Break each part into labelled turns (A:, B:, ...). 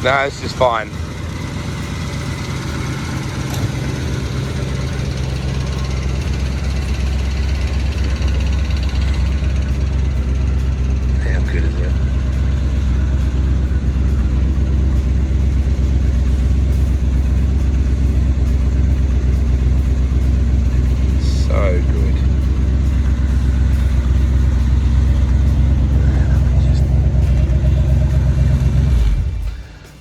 A: No, it's just fine. How good is it? So good.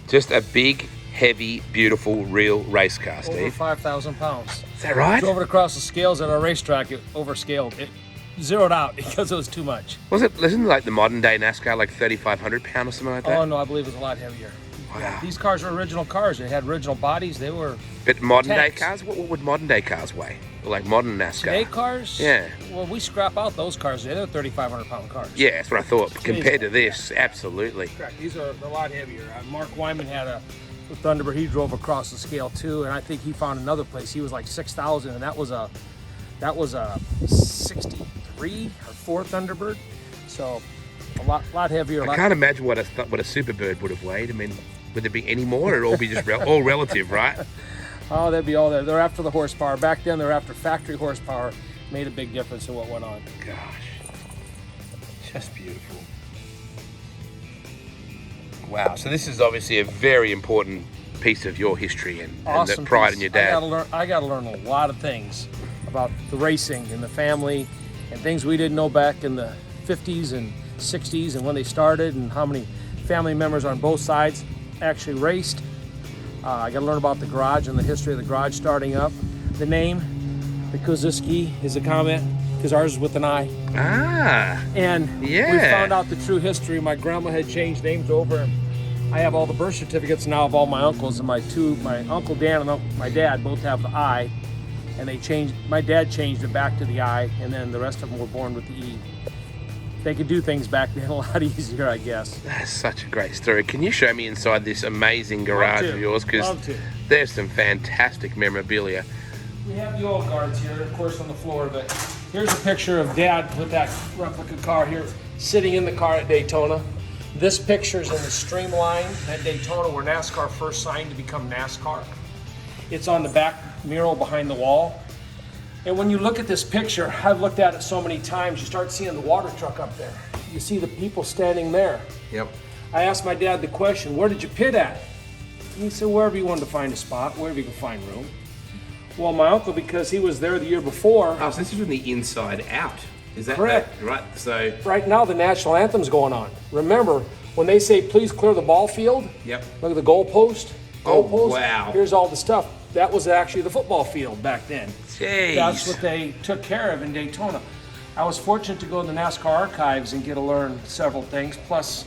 A: Just a big, heavy, beautiful, real race car, Steve.
B: Over 5,000 pounds.
A: Is that right?
B: Drove it across the scales at our racetrack. It overscaled. It zeroed out because it was too much.
A: Isn't it like the modern day NASCAR, like 3,500 pound or something like that?
B: Oh no, I believe it was a lot heavier.
A: Wow.
B: Yeah, these cars are original cars. They had original bodies. They were.
A: But modern day
B: tanks.
A: cars? What would modern day cars weigh? Like modern NASCAR?
B: Today cars?
A: Yeah.
B: Well, we scrap out those cars. They're 3,500 pound cars.
A: Yeah, that's what I thought. Compared to this, absolutely.
B: Correct. These are a lot heavier. Mark Wyman had a Thunderbird. He drove across the scale too, and I think he found another place. He was like 6,000, and that was a 63 or 4 Thunderbird. So a lot heavier.
A: I can't imagine what a Superbird would have weighed. I mean, would there be any more, or it'd all be just all relative, right?
B: Oh, they'd be all there. They're after the horsepower. Back then, they're after factory horsepower. Made a big difference in what went on.
A: Gosh, just beautiful. Wow, so this is obviously a very important piece of your history and
B: Awesome
A: the pride
B: piece.
A: in your dad.
B: I got to learn a lot of things about the racing and the family and things we didn't know back in the 50s and 60s and when they started and how many family members on both sides actually raced. I got to learn about the garage and the history of the garage starting up. The name, the Kosiski, is a comment because ours is with an I.
A: Ah.
B: And
A: yeah.
B: we found out the true history. My grandma had changed names over. And I have all the birth certificates now of all my uncles, and my Uncle Dan and my dad both have the I, and they changed. My dad changed it back to the I, and then the rest of them were born with the E. They could do things back then a lot easier, I guess.
A: That's such a great story. Can you show me inside this amazing garage of yours? Because there's some fantastic memorabilia.
B: We have the old guards here, of course, on the floor, but here's a picture of Dad with that replica car here, sitting in the car at Daytona. This picture's in the streamline at Daytona where NASCAR first signed to become NASCAR. It's on the back mural behind the wall. And when you look at this picture, I've looked at it so many times, you start seeing the water truck up there. You see the people standing there.
A: Yep.
B: I asked my dad the question, where did you pit at? And he said, wherever you wanted to find a spot, wherever you can find room. Well, my uncle, because he was there the year before.
A: Oh, so this is from the inside out. Is that
B: correct?
A: Right. So
B: right now the national anthem's going on. Remember, when they say please clear the ball field,
A: yep.
B: Look at the goalpost.
A: Oh, wow.
B: Here's all the stuff. That was actually the football field back then.
A: Jeez.
B: That's what they took care of in Daytona. I was fortunate to go to the NASCAR archives and get to learn several things. Plus,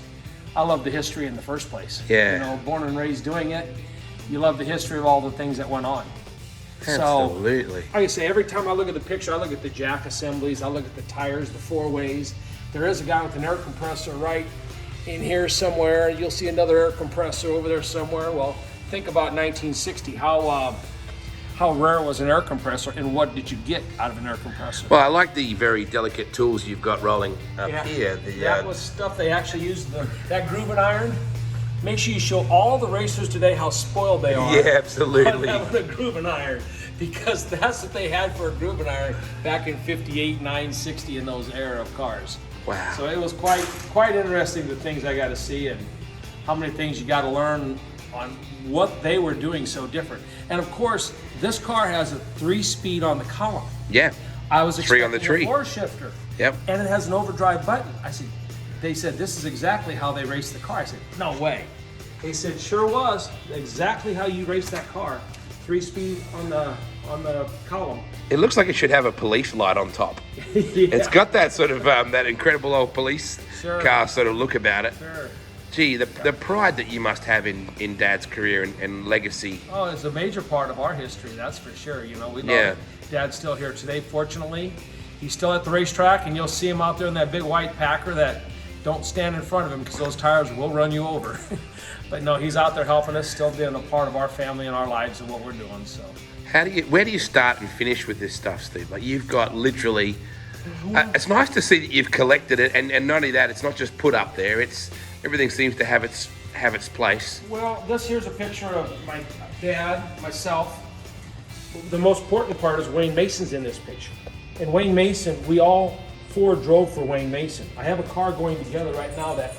B: I love the history in the first place.
A: Yeah.
B: You know, born and raised doing it, you love the history of all the things that went on.
A: Absolutely.
B: So, like I say, every time I look at the picture, I look at the jack assemblies, I look at the tires, the four ways. There is a guy with an air compressor right in here somewhere. You'll see another air compressor over there somewhere. Well, think about 1960. How rare was an air compressor, and what did you get out of an air compressor?
A: Well, I like the very delicate tools you've got rolling up here.
B: That was stuff they actually used, that grooving iron. Make sure you show all the racers today how spoiled they are.
A: Yeah, absolutely.
B: Having a grooving iron, because that's what they had for a grooving iron back in 58, 9, 60 in those era of cars.
A: Wow.
B: So it was quite interesting, the things I got to see and how many things you got to learn on what they were doing so different. And of course, this car has a 3-speed on the column.
A: Yeah.
B: I was
A: 3 on the
B: expecting
A: tree.
B: a 4-shifter.
A: Yep.
B: And it has an overdrive button. They said, this is exactly how they raced the car. I said, no way. They said, sure was exactly how you raced that car. 3-speed on the column.
A: It looks like it should have a police light on top.
B: Yeah.
A: It's got that sort of that incredible old police car sort of look about it.
B: Sure.
A: Gee, the pride that you must have in Dad's career and legacy.
B: Oh, it's a major part of our history, that's for sure. You know, we love Dad's still here today, fortunately. He's still at the racetrack, and you'll see him out there in that big white Packer that don't stand in front of him because those tires will run you over. But no, he's out there helping us, still being a part of our family and our lives and what we're doing. So,
A: where do you start and finish with this stuff, Steve? Like, you've got literally. It's nice to see that you've collected it, and not only that, it's not just put up there. Everything seems to have its have its place?
B: Well, here's a picture of my dad, myself. The most important part is Wayne Mason's in this picture. And Wayne Mason, we all four drove for Wayne Mason. I have a car going together right now that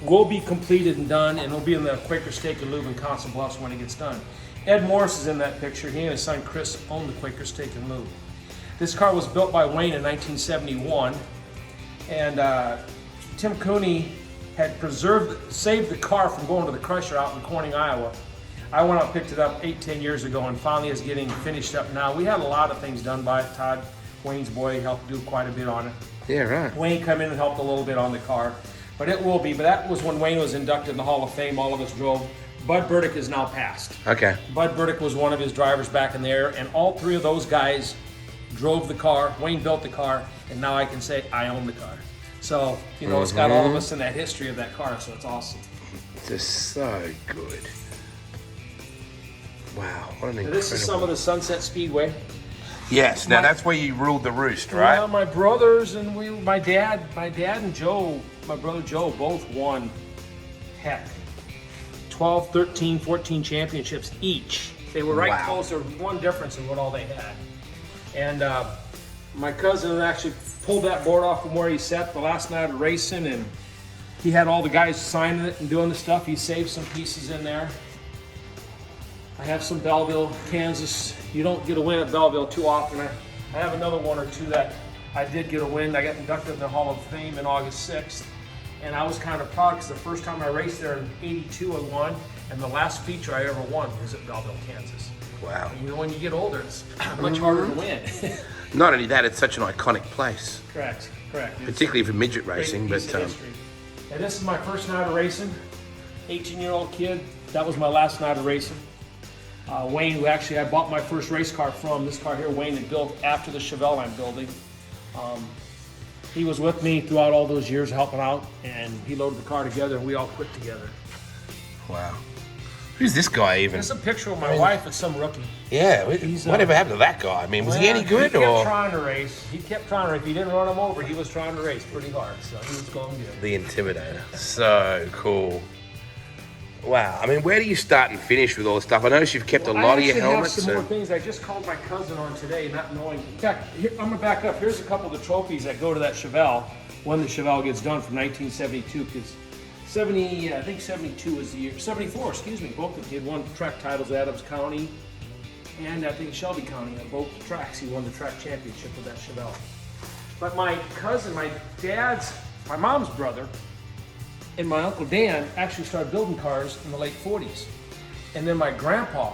B: will be completed and done, and it'll be in the Quaker Steak and Lube in Council Bluffs when it gets done. Ed Morris is in that picture. He and his son Chris own the Quaker Steak and Lube. This car was built by Wayne in 1971, and Tim Cooney had saved the car from going to the crusher out in Corning, Iowa. I went out and picked it up 8-10 years ago, and finally is getting finished up now. We had a lot of things done by it. Todd, Wayne's boy, helped do quite a bit on it.
A: Yeah, right.
B: Wayne come in and helped a little bit on the car, but it will be. But that was when Wayne was inducted in the Hall of Fame. All of us drove. Bud Burdick is now passed.
A: Okay.
B: Bud Burdick was one of his drivers back in there, and all three of those guys drove the car. Wayne built the car, and now I can say I own the car. So, you know, it's got all of us in that history of that car, so it's awesome.
A: Just so good. Wow, what an incredible...
B: This is some of the Sunset Speedway.
A: Yes, now that's where you ruled the roost, right?
B: Well, my brothers and my dad and Joe, my brother Joe, both won, heck, 12, 13, 14 championships each. They were right close. There was one difference in what all they had. And my cousin actually pulled that board off from where he sat the last night of racing, and he had all the guys signing it and doing the stuff. He saved some pieces in there. I have some Belleville, Kansas. You don't get a win at Belleville too often. I have another one or two that I did get a win. I got inducted in the Hall of Fame in August 6th. And I was kind of proud because the first time I raced there in '82 I won, and the last feature I ever won was at Belleville, Kansas.
A: Wow.
B: And you know, when you get older, it's much harder to win.
A: Not only that, it's such an iconic place.
B: Correct.
A: Particularly for midget racing, but...
B: And this is my first night of racing. 18-year-old kid. That was my last night of racing. Wayne, who actually I bought my first race car from, this car here, Wayne had built after the Chevelle I'm building. He was with me throughout all those years helping out, and he loaded the car together, and we all quit together.
A: Wow. Who's this guy even?
B: There's a picture of my wife with some rookie.
A: Yeah, whatever happened to that guy? I mean, was he any good?
B: He kept trying to race. He kept trying to race. If you didn't run him over, he was trying to race pretty hard, so he was going good.
A: The Intimidator. So cool. Wow. I mean, where do you start and finish with all this stuff? I noticed you've kept a lot of your helmets.
B: I have some more things. I just called my cousin on today, not knowing. In fact, here, I'm going to back up. Here's a couple of the trophies that go to that Chevelle when the Chevelle gets done from 1972, because 70, I think 72 was the year, 74, excuse me, both of them. He had won track titles at Adams County and I think Shelby County. At both tracks, he won the track championship with that Chevelle. But my cousin, my mom's brother, and my Uncle Dan actually started building cars in the late 40s. And then my grandpa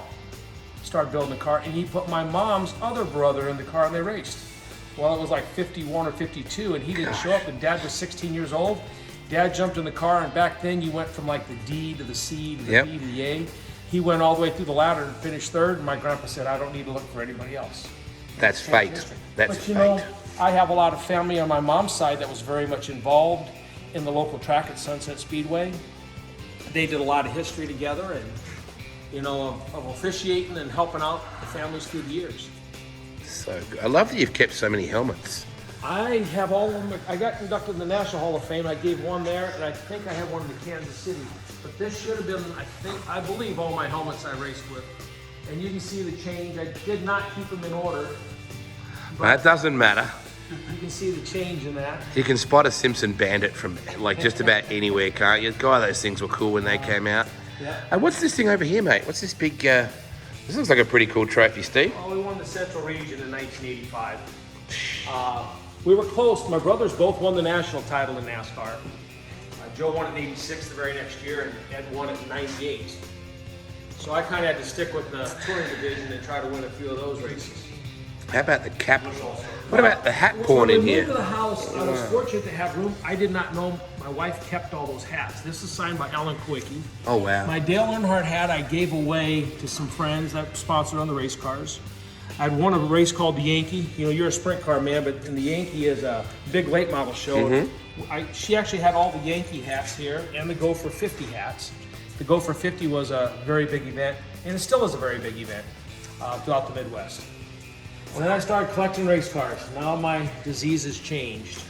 B: started building a car, and he put my mom's other brother in the car, and they raced. Well, it was like 51 or 52, and he didn't show up, and Dad was 16 years old. Dad jumped in the car, and back then you went from like the D to the C to the B to the A. He went all the way through the ladder and finished third, and my grandpa said, I don't need to look for anybody else.
A: That's fate. That's
B: fate. But you know, I have a lot of family on my mom's side that was very much involved in the local track at Sunset Speedway. They did a lot of history together, and you know, of officiating and helping out the families through the years.
A: So good. I love that you've kept so many helmets.
B: I have all of them. I got inducted in the National Hall of Fame. I gave one there, and I think I have one in Kansas City. But this should have been, I believe, all my helmets I raced with. And you can see the change. I did not keep them in order.
A: That doesn't matter.
B: You can see the change in that. You
A: can spot a Simpson Bandit from like just about anywhere, can't you? God, those things were cool when they came out.
B: Yeah.
A: What's this thing over here, mate? What's this big, this looks like a pretty cool trophy, Steve.
B: Oh, we won the Central Region in 1985. We were close. My brothers both won the national title in NASCAR. Joe won it in '86 the very next year, and Ed won it in '98. So I kind of had to stick with the touring division and try to win a few of those races.
A: How about the cap? What about the hat pawn in here?
B: When we moved to the house, I was fortunate to have room. I did not know my wife kept all those hats. This is signed by Ellen Quickie.
A: Oh, wow.
B: My Dale Earnhardt hat I gave away to some friends that sponsored on the race cars. I'd won a race called the Yankee. You know, you're a sprint car man, but in the Yankee is a big late model show. She actually had all the Yankee hats here and the Go for 50 hats. The Go for 50 was a very big event, and it still is a very big event throughout the Midwest. And then I started collecting race cars. Now my disease has changed.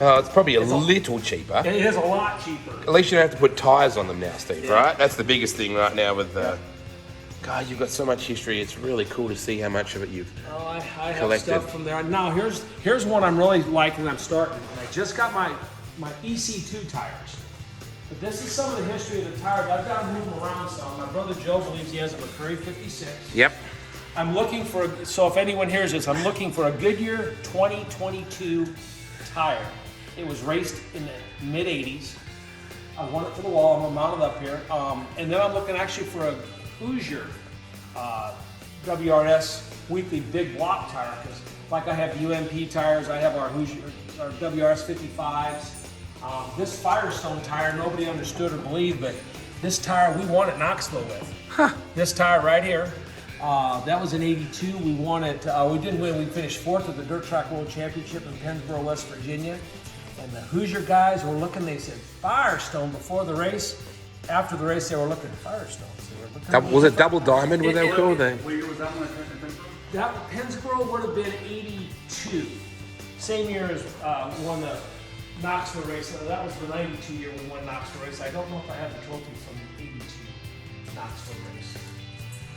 A: It's probably a little cheaper.
B: It is a lot cheaper.
A: At least you don't have to put tires on them now, Steve, right? That's the biggest thing right now with God, you've got so much history. It's really cool to see how much of it you've
B: I have
A: collected.
B: stuff from there. Now here's one I'm really liking. I'm starting. And I just got my EC2 tires. But this is some of the history of the tires. I've got to move them around some. My brother Joe believes he has a McCurry 56.
A: Yep.
B: I'm looking for, so if anyone hears this, I'm looking for a Goodyear 2022 tire. It was raced in the mid 80s. I want it for the wall, I'm gonna mount it up here. And then I'm looking actually for a Hoosier WRS weekly big block tire, because like I have UMP tires, I have our Hoosier, our WRS 55s. This Firestone tire, nobody understood or believed, but this tire we won at Knoxville with. This tire right here. That was in '82. We won it. We didn't win. We finished 4th at the Dirt Track World Championship in Pennsboro, West Virginia. And the Hoosier guys were looking. They said Firestone before the race. After the race, they were looking at Firestones. They were looking.
A: Was it Double Diamond? Were they called?
C: What year was that one?
B: That Pennsboro would have been '82. Same year as won the Knoxville race. That was the '92 year we won Knoxville race. I don't know if I have the trophy from the '82 Knoxville race.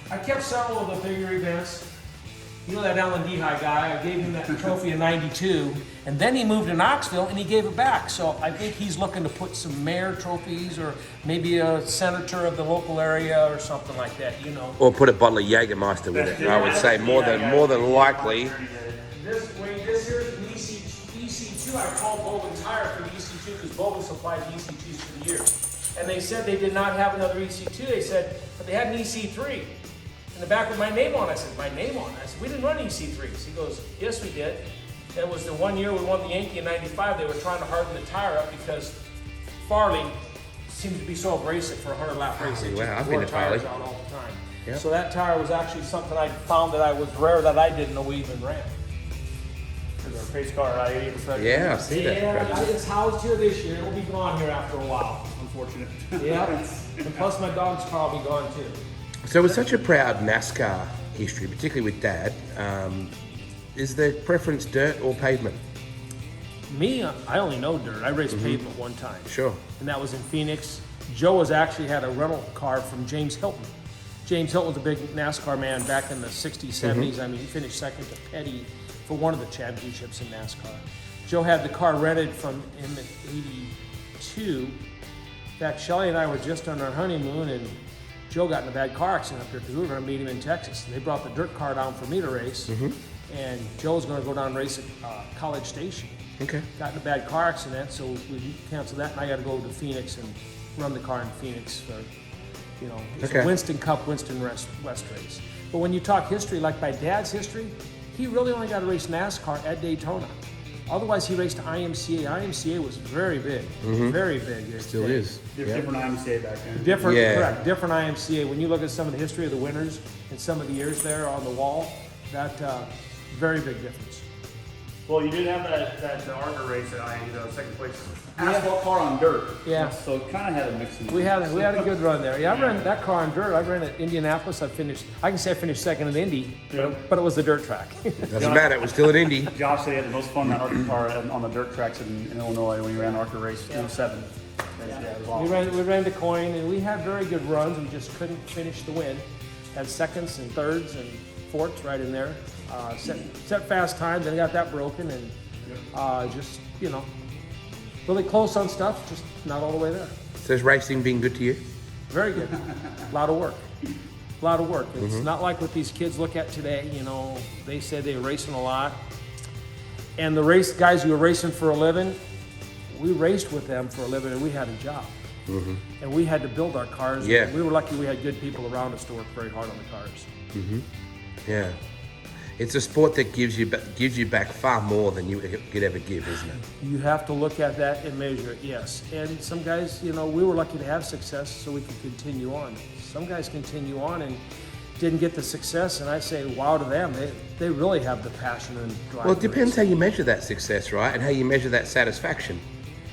B: I kept several of the bigger events. You know that Alan Dehigh guy, I gave him that trophy in '92, and then he moved to Knoxville and he gave it back. So I think he's looking to put some mayor trophies or maybe a senator of the local area or something like that, you know.
A: Or put a bottle of Jägermeister with it. I would say more than likely.
B: This here's an EC2. I called Bowman Tire for the EC2 because Bowman supplied the EC2s for the year. And they said they did not have another EC2. They said, but they had an EC3. In the back with my name on it. I said, my name on it? I said, we didn't run EC3s. He goes, yes, we did. It was the one year we won the Yankee in '95. They were trying to harden the tire up because Farley seemed to be so abrasive for a 100-lap race.
A: Wow, I've been to Farley.
B: Out all the time.
A: Yep.
B: So that tire was actually something I found that I was rare that I didn't know we even ran. There's our pace car I-80.
A: Yeah, I see that.
B: Yeah, it's housed here this year. It'll be gone here after a while.
C: Unfortunate.
B: Yeah, and plus my dog's car will be gone too.
A: So with such a proud NASCAR history, particularly with Dad, is the preference dirt or pavement?
B: Me, I only know dirt. I raced pavement one time.
A: Sure.
B: And that was in Phoenix. Joe was actually had a rental car from James Hilton. James Hilton was a big NASCAR man back in the 60s, 70s. I mean, he finished second to Petty for one of the championships in NASCAR. Joe had the car rented from him in '82. In fact, Shelley and I were just on our honeymoon, and Joe got in a bad car accident up here because we were going to meet him in Texas. And they brought the dirt car down for me to race, and Joe's going to go down and race at College Station.
A: Okay.
B: Got in a bad car accident, so we canceled that, and I got to go to Phoenix and run the car in Phoenix for, you know, it's a Winston Cup, Winston West race. But when you talk history, like my dad's history, he really only got to race NASCAR at Daytona. Otherwise, he raced IMCA. IMCA was very big, very big.
A: Still is.
C: Different IMCA back then.
B: Correct, different IMCA. When you look at some of the history of the winners and some of the years there on the wall, that very big difference.
C: Well, you did have that Arthur race at IE, the second place asphalt car on dirt.
B: Yeah.
C: So it kind of had a mix.
B: We had a good run there. Yeah, I ran that car on dirt. I ran at Indianapolis. I can say I finished second in Indy, but it was a dirt track.
A: Doesn't matter. It was still an Indy.
C: Josh said he had the most fun that Arthur car on the dirt tracks in Illinois when he ran Arthur race in '07. Yeah, it was awesome.
B: We ran the coin, and we had very good runs. We just couldn't finish the win. Had seconds and thirds and fourths right in there. Set fast times, then got that broken, and just, you know, really close on stuff, just not all the way there.
A: So has racing been good to you?
B: Very good. A lot of work. A lot of work. It's not like what these kids look at today. You know, they said they were racing a lot. And the race guys who were racing for a living, we raced with them for a living, and we had a job. And we had to build our cars.
A: Yeah.
B: We were lucky we had good people around us to work very hard on the cars.
A: Yeah. It's a sport that gives you back far more than you could ever give, isn't it?
B: You have to look at that and measure it, yes. And some guys, you know, we were lucky to have success so we could continue on. Some guys continue on and didn't get the success, and I say, wow to them. They really have the passion and drive.
A: Well, it depends how you measure that success, right? And how you measure that satisfaction.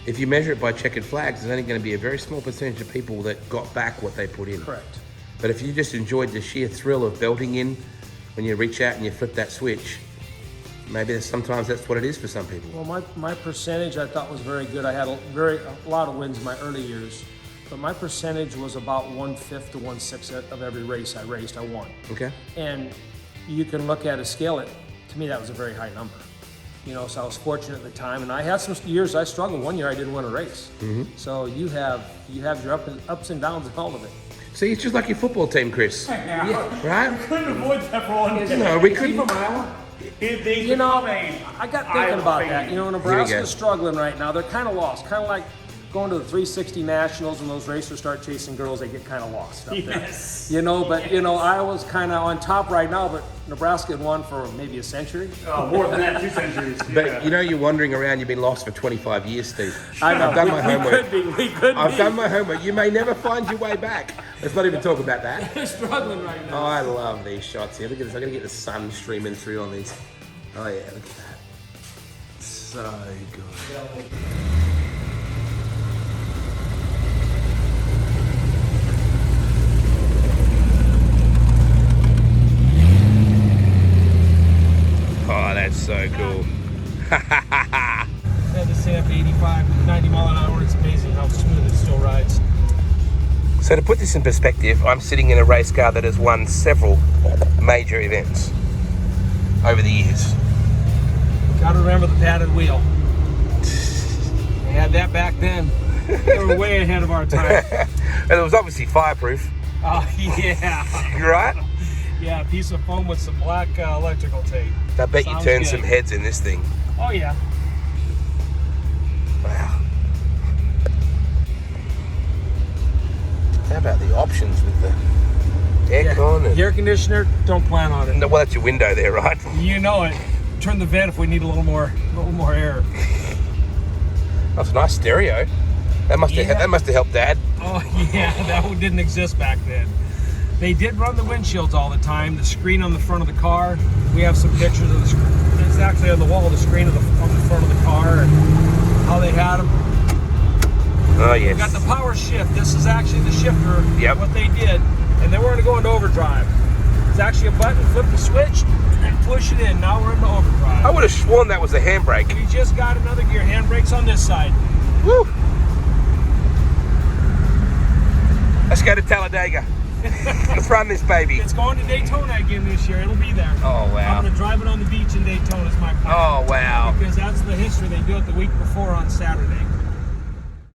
A: If you measure it by checkered flags, there's only going to be a very small percentage of people that got back what they put in.
B: Correct.
A: But if you just enjoyed the sheer thrill of belting in, when you reach out and you flip that switch, Maybe sometimes that's what it is for some people.
B: Well, my percentage I thought was very good. I had a lot of wins in my early years, but my percentage was about 1/5 to 1/6 of every race I raced, I won.
A: Okay.
B: And you can look at a scale it. To me, that was a very high number. You know, so I was fortunate at the time, and I had some years I struggled. One year I didn't win a race. So you have your ups and downs in all of it.
A: See, it's just like your football team, Chris.
B: Yeah.
A: Right?
C: Couldn't avoid that for one day.
A: No, we couldn't.
B: You know, I got thinking about that. You know, Nebraska's struggling right now. They're kind of lost. Kind of like going to the 360 Nationals when those racers start chasing girls, they get kind of lost up there.
C: Yes.
B: You know, but, you know, Iowa's kind of on top right now, but Nebraska had won for maybe a century.
C: Oh, more than that, 2 centuries.
A: But you know, you're wandering around, you've been lost for 25 years, Steve.
B: I know.
A: I've done my homework.
B: We could be.
A: I've done my homework. You may never find your way back. Let's not even talk about that.
B: They're struggling right now.
A: Oh, I love these shots here. Look at this. I'm going to get the sun streaming through on these. Oh, yeah, look at that. So good. Oh, that's so cool.
B: Had to stay up to 85, 90 mile an hour. It's amazing how smooth it still rides.
A: So to put this in perspective, I'm sitting in a race car that has won several major events over the years.
B: Gotta remember the padded wheel. We had that back then. We were way ahead of our time.
A: And it was obviously fireproof.
B: Oh, yeah.
A: You right?
B: Yeah, a piece of foam with some black electrical tape.
A: I bet
B: Sounds
A: you turned
B: good.
A: some heads in this thing.
B: Oh, yeah.
A: Wow. How about the options with the aircon?
B: The air conditioner, don't plan on it.
A: No, well, that's your window there, right?
B: You know it. Turn the vent if we need a little more air.
A: That's a nice stereo. That must have helped Dad.
B: Oh, yeah, that one didn't exist back then. They did run the windshields all the time. The screen on the front of the car. We have some pictures of the screen. It's actually on the wall, the screen on the front of the car and how they had them.
A: Oh, yes.
B: We got the power shift. This is actually the shifter.
A: Yep.
B: What they did. And then we're going to go into overdrive. It's actually a button, flip the switch, and push it in. Now we're into overdrive.
A: I would have sworn that was a handbrake.
B: We just got another gear. Handbrakes on this side.
A: Woo! Let's go to Talladega. Let's run this baby.
B: It's going to Daytona again this year. It'll be there.
A: Oh, wow.
B: I'm going to drive it on the beach in Daytona is my plan.
A: Oh, wow.
B: Because that's the history. They do it the week before on Saturday.